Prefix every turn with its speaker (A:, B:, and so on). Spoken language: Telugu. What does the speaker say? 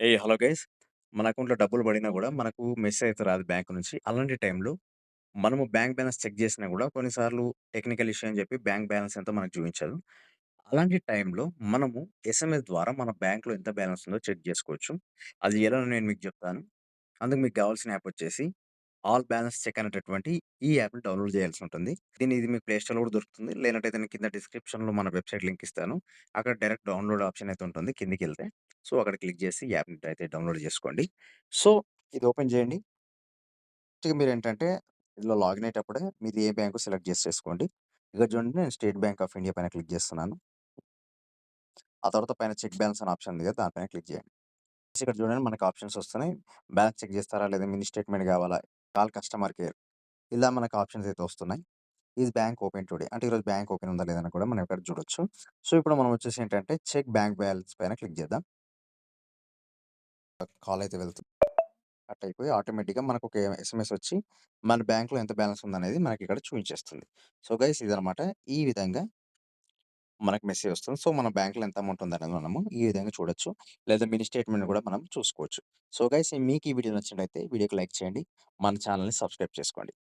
A: Hello guys. మన అకౌంట్‌లో డబ్బులు పడినా గూడా మనకు మెసేజ్ అయితే రాదు బ్యాంక్ నుంచి. అలాంటి టైంలో మనము బ్యాంక్ బ్యాలెన్స్ చెక్ జేసినా గూడా కొన్నిసార్లు టెక్నికల్ ఇష్యూ అని జెప్పి బ్యాంక్ బ్యాలెన్స్ ఎంతో మనకు చూయించదు. అలాంటి టైంలో మనము ఎస్ఎంఎస్ ద్వారా మన బ్యాంక్‌లో ఎంత బ్యాలెన్స్ ఉందో చెక్ జేసుకోవచ్చు. అది ఎలానో నేను మీకు జెప్తాను. అందుకు మీకు గావాల్సిన యాప్ వచ్చేసి ఆల్ బ్యాలెన్స్ చెక్ అనేటటువంటి ఈ యాప్‌ని డౌన్‌లోడ్ చేయాల్సి ఉంటుంది. ఇది మీకు ప్లే స్టోర్‌లో కూడా దొరుకుతుంది. లేనట్టయితే నేను కింద డిస్క్రిప్షన్‌లో మన వెబ్‌సైట్ లింక్ ఇస్తాను. అక్కడ డైరెక్ట్ డౌన్‌లోడ్ ఆప్షన్ అయితే ఉంటుంది కిందకెళ్తే. సో, అక్కడ క్లిక్ చేసి యాప్‌ని అయితే డౌన్‌లోడ్ చేసుకోండి. సో, ఇది ఓపెన్ చేయండి. నెక్స్ట్‌గా మీరేంటంటే ఇందులో లాగిన్ అయ్యేటప్పుడే మీది ఏ బ్యాంకో సెలెక్ట్ చేసేసుకోండి. ఇక్కడ చూడండి నేను స్టేట్ బ్యాంక్ ఆఫ్ ఇండియా పైన క్లిక్ చేస్తున్నాను. ఆ తర్వాత పైన చెక్ బ్యాలెన్స్ అనే ఆప్షన్ ఉంది కదా! దానిపైన క్లిక్ చేయండి. ఇక్కడ చూడండి మనకు ఆప్షన్స్ వస్తున్నాయి. బ్యాలెన్స్ చెక్ చేస్తారా? లేదా మినీ స్టేట్‌మెంట్ కావాలా? Call customer care. ఇలా మనకు ఆప్షన్స్ అయితే వస్తున్నాయి. ఈజ్ బ్యాంక్ ఓపెన్ టుడే అంటే ఈరోజు బ్యాంక్ ఓపెన్ ఉందా లేదని కూడా మనం ఇక్కడ చూడొచ్చు. సో, ఇప్పుడు మనం వచ్చేసి ఏంటంటే చెక్ బ్యాంక్ బ్యాలెన్స్ పైన క్లిక్ చేద్దాం. కాల్ అయితే వెళ్తుంది. కట్ అయిపోయి ఆటోమేటిక్‌గా మనకు ఒక ఎస్ఎంఎస్ వచ్చి మన బ్యాంక్‌లో ఎంత బ్యాలెన్స్ ఉందనేది మనకి ఇక్కడ చూయించేస్తుంది. సో, గైస్ ఇదనమాట. ఈ విధంగా మనకు మెసేజ్ వస్తుంది. సో, మన బ్యాంక్‌లో ఎంత అమౌంట్ ఉందనేది మనము ఈ విధంగా చూడొచ్చు. లేదా మినీ స్టేట్‌మెంట్ కూడా మనం చూసుకోవచ్చు. సో, గైస్ మీకు ఈ వీడియో నచ్చినట్లయితే వీడియోకి లైక్ చేయండి. మన ఛానెల్‌ని సబ్స్క్రైబ్ చేసుకోండి.